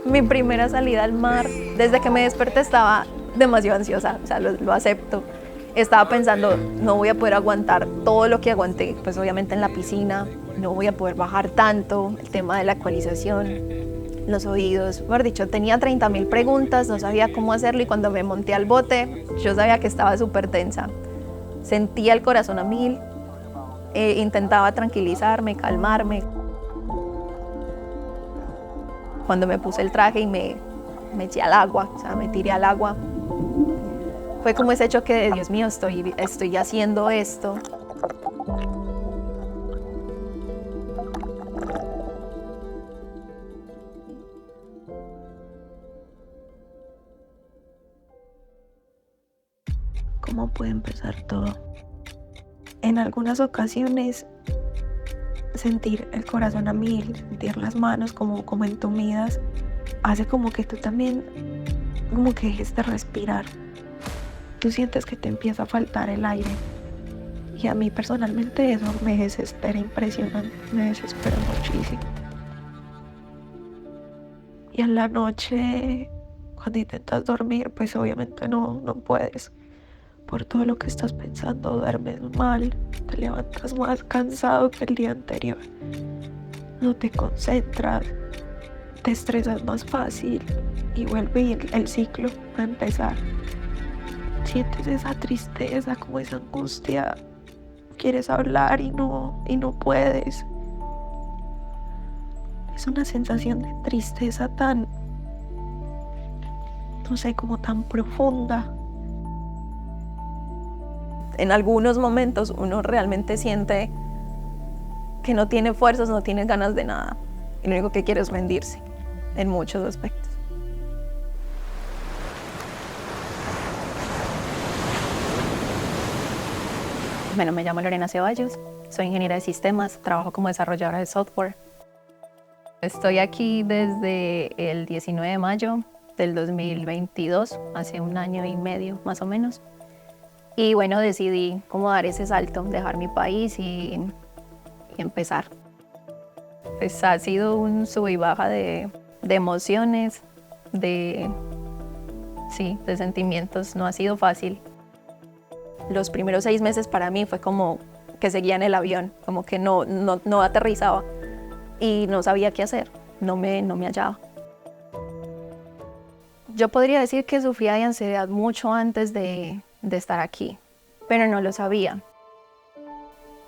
Mi primera salida al mar, desde que me desperté estaba demasiado ansiosa, o sea, lo acepto. Estaba pensando, no voy a poder aguantar todo lo que aguanté, pues obviamente en la piscina, no voy a poder bajar tanto, el tema de la ecualización, los oídos, mejor dicho, tenía 30.000 preguntas, no sabía cómo hacerlo y cuando me monté al bote, yo sabía que estaba súper tensa. Sentía el corazón a mil, intentaba tranquilizarme, calmarme. Cuando me puse el traje y me eché al agua, o sea, me tiré al agua, fue como ese choque de Dios mío, estoy haciendo esto. ¿Cómo puede empezar todo? En algunas ocasiones sentir el corazón a mil, sentir las manos como entumidas, hace como que tú también, como que dejes de respirar. Tú sientes que te empieza a faltar el aire. Y a mí personalmente eso me desespera impresionante, me desespera muchísimo. Y en la noche, cuando intentas dormir, pues obviamente no puedes. Por todo lo que estás pensando, duermes mal, te levantas más cansado que el día anterior. No te concentras, te estresas más fácil y vuelve el ciclo a empezar. Sientes esa tristeza, como esa angustia, quieres hablar y no puedes. Es una sensación de tristeza tan, no sé, como tan profunda. En algunos momentos uno realmente siente que no tiene fuerzas, no tiene ganas de nada. Y lo único que quiere es rendirse, en muchos aspectos. Bueno, me llamo Lorena Ceballos, soy ingeniera de sistemas, trabajo como desarrolladora de software. Estoy aquí desde el 19 de mayo del 2022, hace 1 año y medio más o menos. Y bueno, decidí cómo dar ese salto, dejar mi país y empezar. Pues ha sido un sub y baja de emociones, de sentimientos, no ha sido fácil. Los primeros 6 meses para mí fue como que seguía en el avión, como que no aterrizaba y no sabía qué hacer, no me hallaba. Yo podría decir que sufría de ansiedad mucho antes de estar aquí, pero no lo sabía.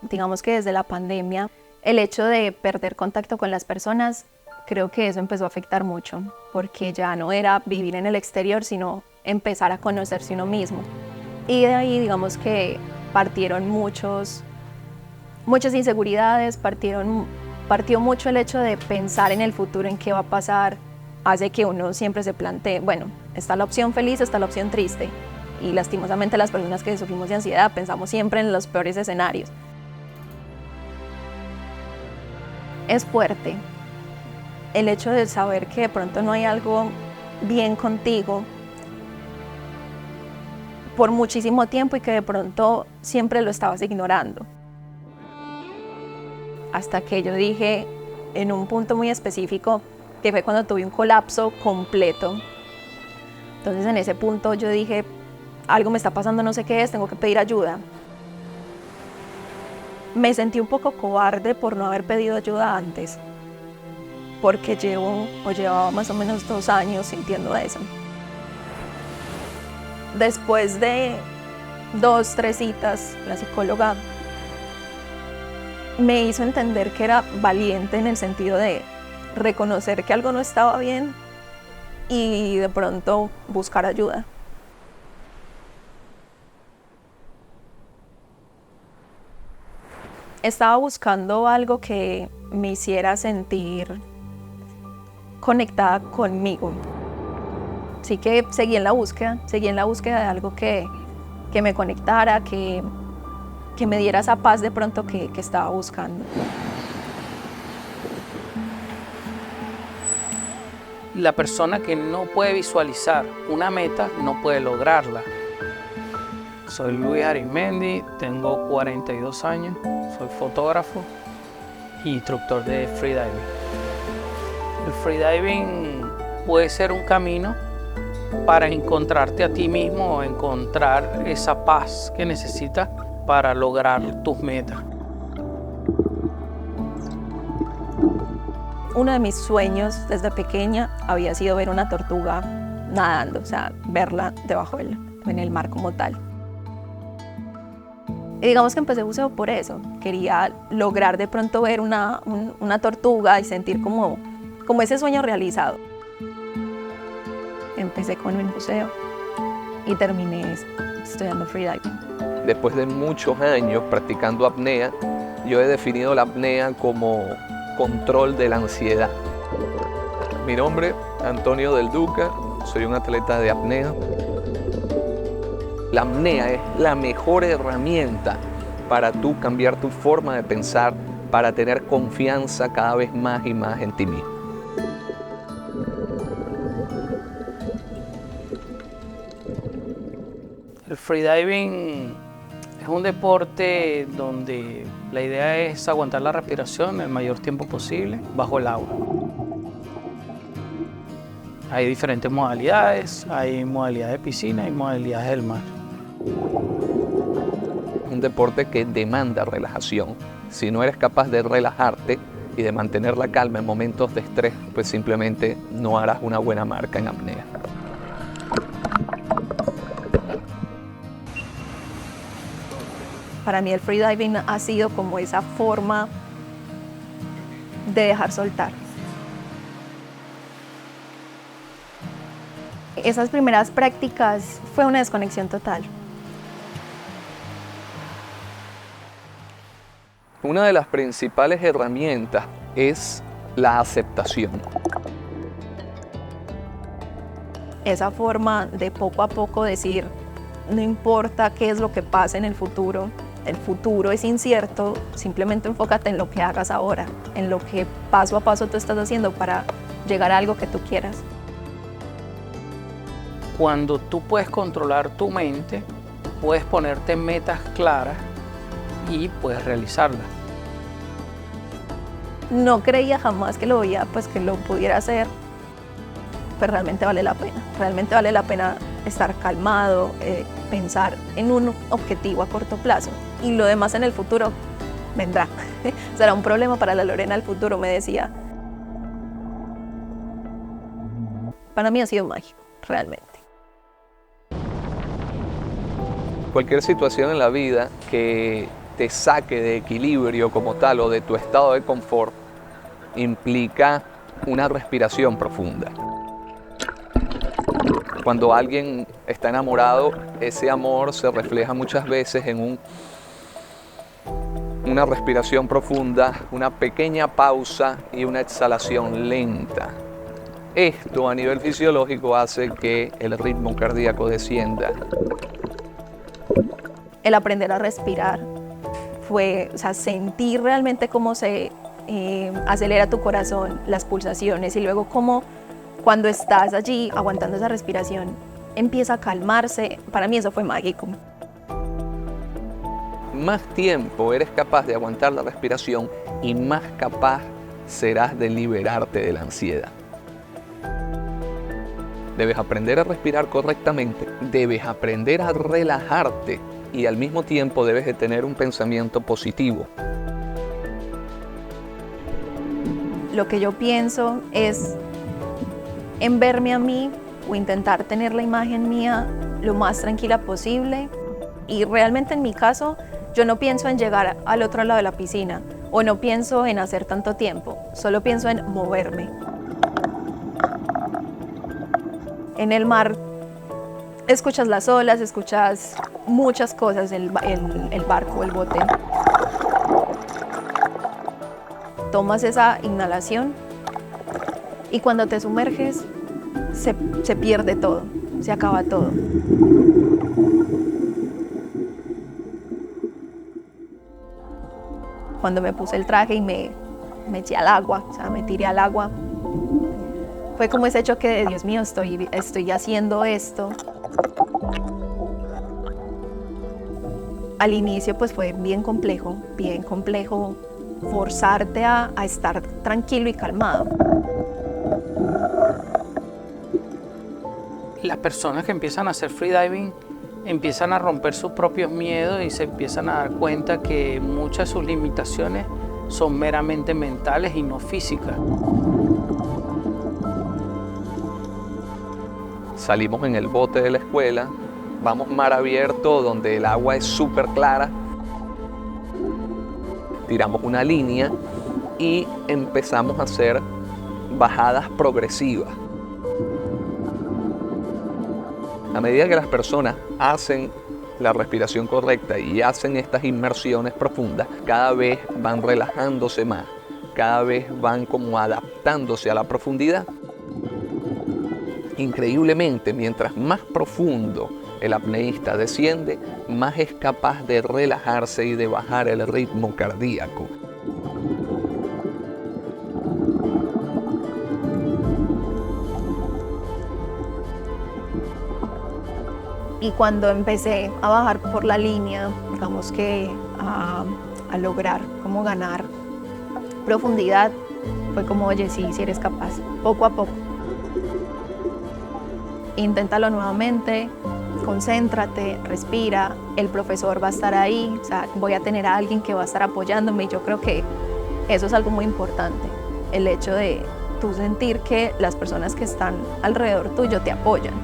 Digamos que desde la pandemia, el hecho de perder contacto con las personas, creo que eso empezó a afectar mucho, porque ya no era vivir en el exterior, sino empezar a conocerse uno mismo. Y de ahí, digamos que partieron muchas inseguridades, partió mucho el hecho de pensar en el futuro, en qué va a pasar, hace que uno siempre se plantee, bueno, está la opción feliz, está la opción triste. Y lastimosamente las personas que sufrimos de ansiedad pensamos siempre en los peores escenarios. Es fuerte el hecho de saber que de pronto no hay algo bien contigo por muchísimo tiempo y que de pronto siempre lo estabas ignorando. Hasta que yo dije en un punto muy específico, que fue cuando tuve un colapso completo. Entonces en ese punto yo dije, algo me está pasando, no sé qué es, tengo que pedir ayuda. Me sentí un poco cobarde por no haber pedido ayuda antes, porque llevaba más o menos 2 años sintiendo eso. Después de 2, 3 citas, la psicóloga me hizo entender que era valiente en el sentido de reconocer que algo no estaba bien y de pronto buscar ayuda. Estaba buscando algo que me hiciera sentir conectada conmigo. Así que seguí en la búsqueda de algo que me conectara, que me diera esa paz de pronto que estaba buscando. La persona que no puede visualizar una meta no puede lograrla. Soy Luis Arismendi, tengo 42 años, soy fotógrafo e instructor de freediving. El freediving puede ser un camino para encontrarte a ti mismo o encontrar esa paz que necesitas para lograr tus metas. Uno de mis sueños desde pequeña había sido ver una tortuga nadando, o sea, verla debajo en el mar como tal. Y digamos que empecé buceo por eso. Quería lograr de pronto ver una tortuga y sentir como ese sueño realizado. Empecé con el buceo y terminé estudiando freediving. Después de muchos años practicando apnea, yo he definido la apnea como control de la ansiedad. Mi nombre, Antonio Del Duca, soy un atleta de apnea. La apnea es la mejor herramienta para tú cambiar tu forma de pensar, para tener confianza cada vez más y más en ti mismo. El freediving es un deporte donde la idea es aguantar la respiración el mayor tiempo posible bajo el agua. Hay diferentes modalidades, hay modalidades de piscina y modalidades del mar. Es un deporte que demanda relajación. Si no eres capaz de relajarte y de mantener la calma en momentos de estrés, pues simplemente no harás una buena marca en apnea. Para mí el freediving ha sido como esa forma de dejar soltar. Esas primeras prácticas fue una desconexión total. Una de las principales herramientas es la aceptación. Esa forma de poco a poco decir, no importa qué es lo que pase en el futuro es incierto, simplemente enfócate en lo que hagas ahora, en lo que paso a paso tú estás haciendo para llegar a algo que tú quieras. Cuando tú puedes controlar tu mente, puedes ponerte metas claras y puedes realizarlas. No creía jamás que que lo pudiera hacer, pero realmente vale la pena estar calmado, pensar en un objetivo a corto plazo y lo demás en el futuro vendrá. Será un problema para la Lorena del futuro, me decía. Para mí ha sido mágico, realmente. Cualquier situación en la vida que te saque de equilibrio como tal o de tu estado de confort implica una respiración profunda. Cuando alguien está enamorado, ese amor se refleja muchas veces en una respiración profunda, una pequeña pausa y una exhalación lenta. Esto a nivel fisiológico hace que el ritmo cardíaco descienda. El aprender a respirar fue, sentir realmente cómo se acelera tu corazón, las pulsaciones y luego cómo cuando estás allí aguantando esa respiración empieza a calmarse. Para mí eso fue mágico. Más tiempo eres capaz de aguantar la respiración y más capaz serás de liberarte de la ansiedad. Debes aprender a respirar correctamente, debes aprender a relajarte y al mismo tiempo debes de tener un pensamiento positivo. Lo que yo pienso es en verme a mí o intentar tener la imagen mía lo más tranquila posible y realmente en mi caso yo no pienso en llegar al otro lado de la piscina o no pienso en hacer tanto tiempo, solo pienso en moverme. En el mar escuchas las olas, escuchas muchas cosas, el barco, el bote. Tomas esa inhalación y cuando te sumerges se pierde todo, se acaba todo. Cuando me puse el traje y me eché al agua, me tiré al agua, fue como ese choque de Dios mío, estoy haciendo esto. Al inicio pues fue bien complejo forzarte a estar tranquilo y calmado. las personas que empiezan a hacer freediving empiezan a romper sus propios miedos y se empiezan a dar cuenta que muchas de sus limitaciones son meramente mentales y no físicas. Salimos en el bote de la escuela, vamos mar abierto donde el agua es súper clara, tiramos una línea y empezamos a hacer bajadas progresivas. A medida que las personas hacen la respiración correcta y hacen estas inmersiones profundas, cada vez van relajándose más, cada vez van como adaptándose a la profundidad. Increíblemente, mientras más profundo el apneísta desciende, más es capaz de relajarse y de bajar el ritmo cardíaco. Y cuando empecé a bajar por la línea, digamos que a lograr como ganar profundidad, fue como, oye, sí, sí eres capaz, poco a poco. Inténtalo nuevamente, concéntrate, respira, el profesor va a estar ahí, o sea, voy a tener a alguien que va a estar apoyándome y yo creo que eso es algo muy importante, el hecho de tú sentir que las personas que están alrededor tuyo te apoyan.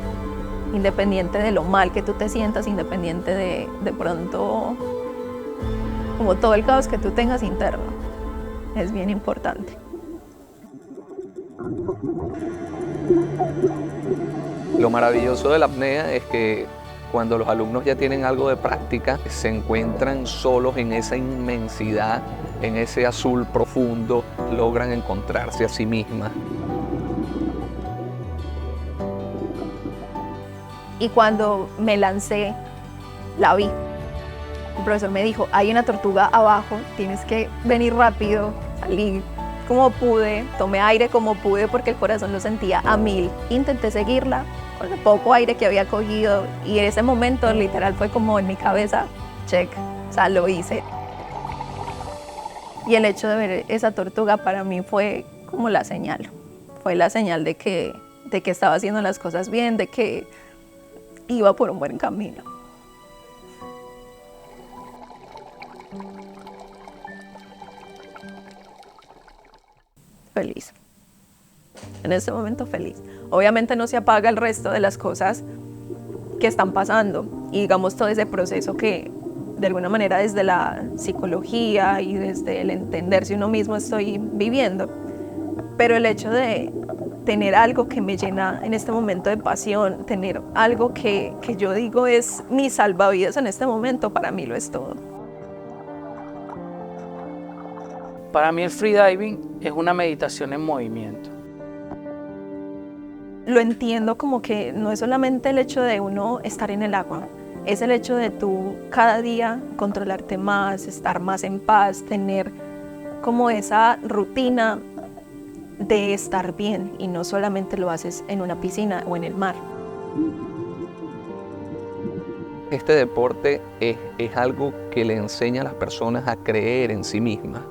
Independiente de lo mal que tú te sientas, independiente de pronto, como todo el caos que tú tengas interno, es bien importante. Lo maravilloso de la apnea es que cuando los alumnos ya tienen algo de práctica, se encuentran solos en esa inmensidad, en ese azul profundo, logran encontrarse a sí mismas. Y cuando me lancé, la vi. El profesor me dijo, hay una tortuga abajo, tienes que venir rápido. Salí como pude, tomé aire como pude porque el corazón lo sentía a 1000. Intenté seguirla con el poco aire que había cogido y en ese momento literal fue como en mi cabeza, check, o sea, lo hice. Y el hecho de ver esa tortuga para mí fue como la señal. Fue la señal de que estaba haciendo las cosas bien, de que iba por un buen camino. Feliz. En ese momento feliz. Obviamente no se apaga el resto de las cosas que están pasando y digamos todo ese proceso que de alguna manera desde la psicología y desde el entenderse uno mismo estoy viviendo. Pero el hecho de tener algo que me llena en este momento de pasión, tener algo que yo digo es mi salvavidas en este momento, para mí lo es todo. Para mí el freediving es una meditación en movimiento. Lo entiendo como que no es solamente el hecho de uno estar en el agua, es el hecho de tú cada día controlarte más, estar más en paz, tener como esa rutina de estar bien y no solamente lo haces en una piscina o en el mar. Este deporte es algo que le enseña a las personas a creer en sí mismas.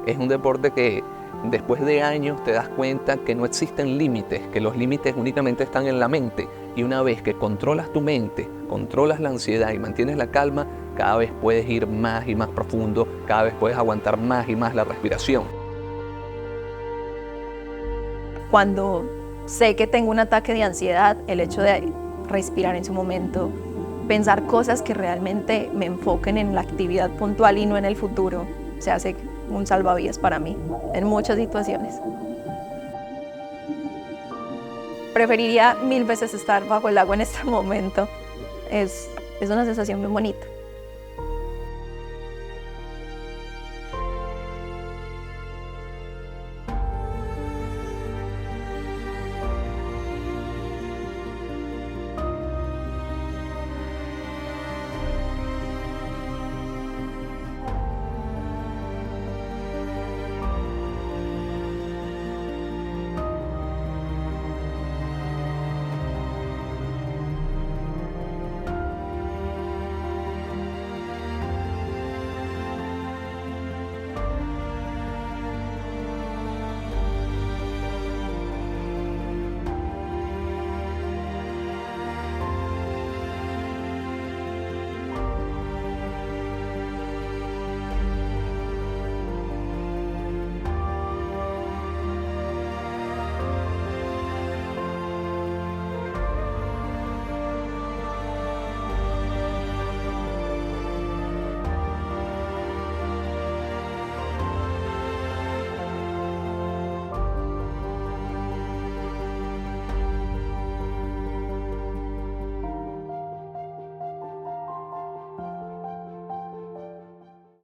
Es un deporte que después de años te das cuenta que no existen límites, que los límites únicamente están en la mente. Y una vez que controlas tu mente, controlas la ansiedad y mantienes la calma, cada vez puedes ir más y más profundo, cada vez puedes aguantar más y más la respiración. Cuando sé que tengo un ataque de ansiedad, el hecho de respirar en su momento, pensar cosas que realmente me enfoquen en la actividad puntual y no en el futuro, se hace un salvavidas para mí en muchas situaciones. Preferiría 1000 veces estar bajo el agua en este momento. Es una sensación muy bonita.